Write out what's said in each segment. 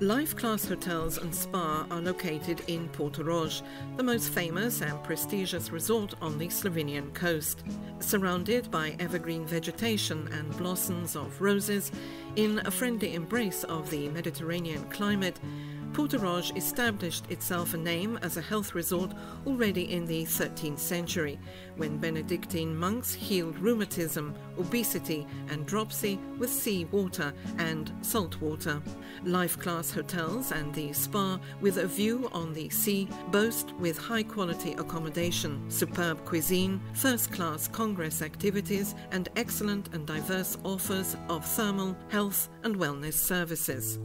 Life-class hotels and spa are located in Portorož, the most famous and prestigious resort on the Slovenian coast. Surrounded by evergreen vegetation and blossoms of roses, in a friendly embrace of the Mediterranean climate, Portorož established itself a name as a health resort already in the 13th century, when Benedictine monks healed rheumatism, obesity and dropsy with sea water and salt water. Life-class hotels and the spa with a view on the sea boast with high-quality accommodation, superb cuisine, first-class congress activities and excellent and diverse offers of thermal, health and wellness services.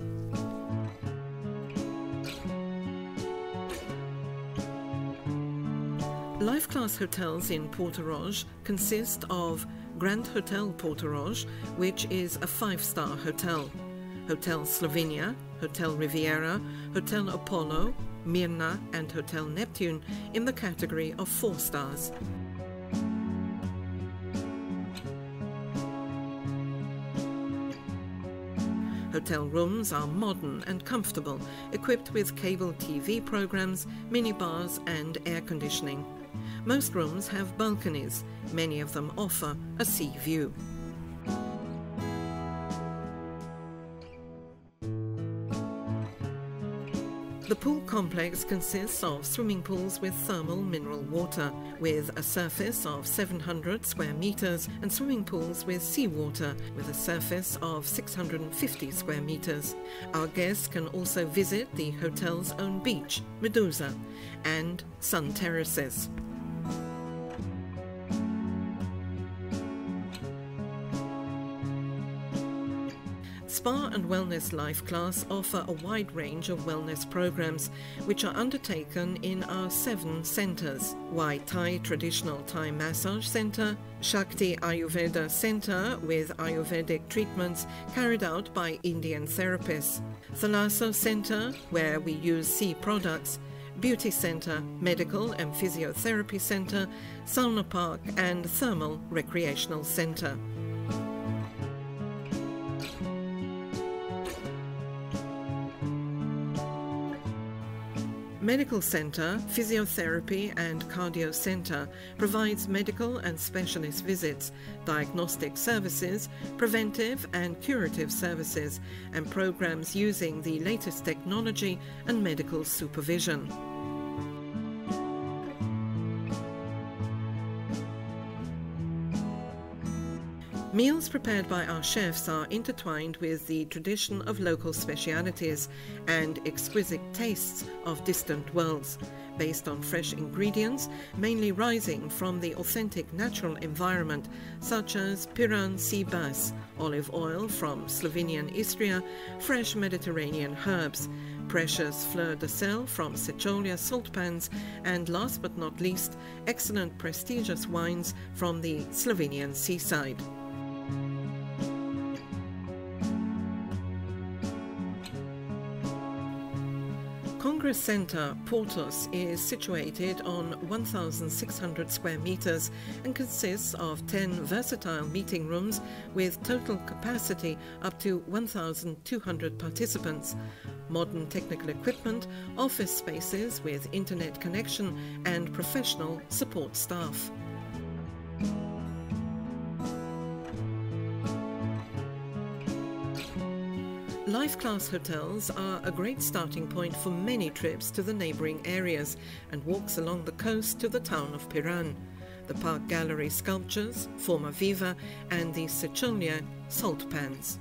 Life-class hotels in Portorož consist of Grand Hotel Portorož, which is a 5-star hotel, Hotel Slovenia, Hotel Riviera, Hotel Apollo, Mirna and Hotel Neptune in the category of 4 stars. Hotel rooms are modern and comfortable, equipped with cable TV programs, minibars and air conditioning. Most rooms have balconies. Many of them offer a sea view. The pool complex consists of swimming pools with thermal mineral water, with a surface of 700 square meters, and swimming pools with seawater, with a surface of 650 square meters. Our guests can also visit the hotel's own beach, Medusa, and sun terraces. Spa and Wellness Life Class offer a wide range of wellness programs which are undertaken in our 7 centers: Wai Thai Traditional Thai Massage Center, Shakti Ayurveda Center with Ayurvedic treatments carried out by Indian therapists, Thalasso Center where we use sea products, Beauty Center, Medical and Physiotherapy Center, Sauna Park and Thermal Recreational Center. Medical Center, Physiotherapy and Cardio Center provides medical and specialist visits, diagnostic services, preventive and curative services, and programs using the latest technology and medical supervision. Meals prepared by our chefs are intertwined with the tradition of local specialities and exquisite tastes of distant worlds, based on fresh ingredients, mainly rising from the authentic natural environment, such as Piran sea bass, olive oil from Slovenian Istria, fresh Mediterranean herbs, precious fleur de sel from Sečovlje salt pans, and last but not least, excellent prestigious wines from the Slovenian seaside. Congress Center, Portorož, is situated on 1,600 square meters and consists of 10 versatile meeting rooms with total capacity up to 1,200 participants, modern technical equipment, office spaces with internet connection and professional support staff. Life-class hotels are a great starting point for many trips to the neighbouring areas and walks along the coast to the town of Piran, the Park Gallery sculptures, Forma Viva and the Sečovlje salt pans.